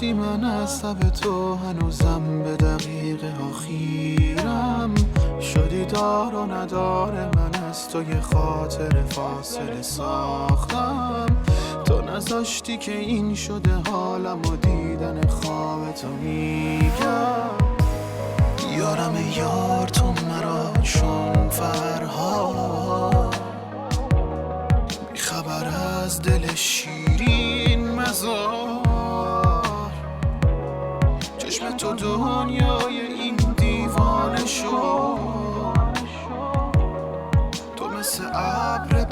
وقتی من از لب تو هنوزم به دقیقه آخیرم شدی دار و ندار من از تو یه خاطر فاصله ساختم تو نذاشتی که این شده حالم و دیدن خواب تو میگم یارم یار تو مرا چون فرهاد خبر از دل شیرین مزار چشم تو دنیای این دیوانه شد تو مثل ابر